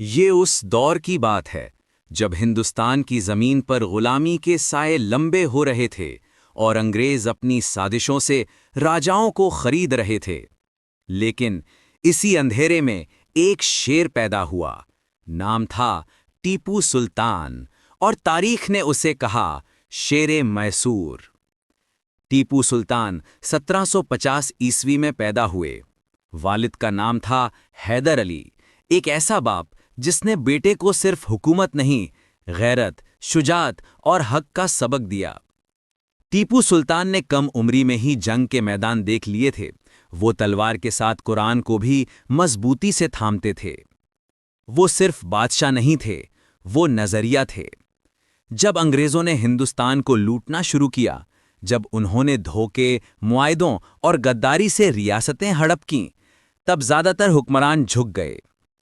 ये उस दौर की बात है जब हिंदुस्तान की जमीन पर गुलामी के साए लंबे हो रहे थे और अंग्रेज अपनी साजिशों से राजाओं को खरीद रहे थे। लेकिन इसी अंधेरे में एक शेर पैदा हुआ। नाम था टीपू सुल्तान और तारीख ने उसे कहा शेरे मैसूर। टीपू सुल्तान 1750 ईस्वी में पैदा हुए। वालिद का नाम था हैदर अली, एक ऐसा बाप जिसने बेटे को सिर्फ हुकूमत नहीं, गैरत, शुजात और हक का सबक दिया। टीपू सुल्तान ने कम उम्री में ही जंग के मैदान देख लिए थे। वो तलवार के साथ कुरान को भी मजबूती से थामते थे। वो सिर्फ बादशाह नहीं थे, वो नजरिया थे। जब अंग्रेजों ने हिंदुस्तान को लूटना शुरू किया, जब उन्होंने धोखे, मुआयदों और गद्दारी से रियासतें हड़प कीं, तब ज्यादातर हुक्मरान झुक गए।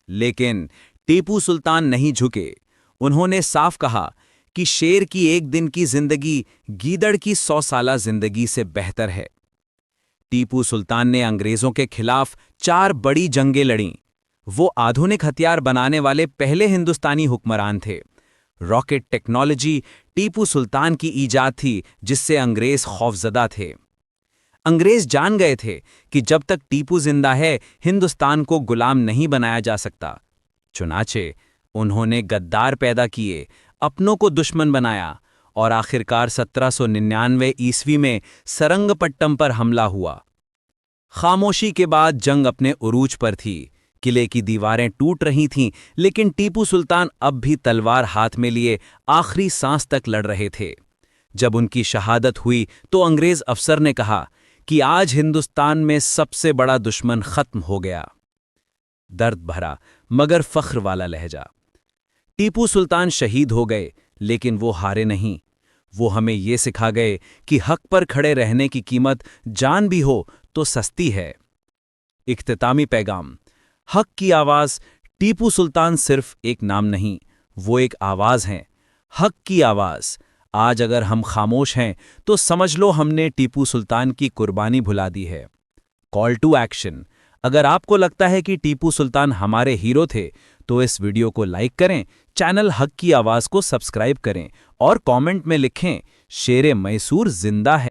लेकिन टीपू सुल्तान नहीं झुके। उन्होंने साफ कहा कि शेर की एक दिन की जिंदगी गीदड़ की 100 साला जिंदगी से बेहतर है। टीपू सुल्तान ने अंग्रेजों के खिलाफ 4 बड़ी जंगें लड़ीं। वो आधुनिक हथियार बनाने वाले पहले हिंदुस्तानी हुक्मरान थे। रॉकेट टेक्नोलॉजी टीपू सुल्तान की ईजाद थी, जिससे अंग्रेज खौफजदा थे। अंग्रेज जान गए थे कि जब तक टीपू जिंदा है, हिंदुस्तान को गुलाम नहीं बनाया जा सकता। चुनाचे उन्होंने गद्दार पैदा किए, अपनों को दुश्मन बनाया और आखिरकार 1799 ईस्वी में सरंगपट्टम पर हमला हुआ। खामोशी के बाद जंग अपने उरूज पर थी। किले की दीवारें टूट रही थीं, लेकिन टीपू सुल्तान अब भी तलवार हाथ में लिए आखिरी सांस तक लड़ रहे थे। जब उनकी शहादत हुई तो अंग्रेज अफसर ने कहा कि आज हिंदुस्तान में सबसे बड़ा दुश्मन खत्म हो गया। दर्द भरा मगर फख्र वाला लहजा। टीपू सुल्तान शहीद हो गए, लेकिन वो हारे नहीं। वो हमें ये सिखा गए कि हक पर खड़े रहने की कीमत जान भी हो तो सस्ती है। इख्तितामी पैगाम। हक की आवाज। टीपू सुल्तान सिर्फ एक नाम नहीं, वो एक आवाज है। हक की आवाज। आज अगर हम खामोश हैं तो समझ लो हमने टीपू सुल्तान की कुर्बानी भुला दी है। Call to action. अगर आपको लगता है कि टीपू सुल्तान हमारे हीरो थे तो इस वीडियो को लाइक करें, चैनल हक की आवाज को सब्सक्राइब करें और कमेंट में लिखें शेरे मैसूर जिंदा है।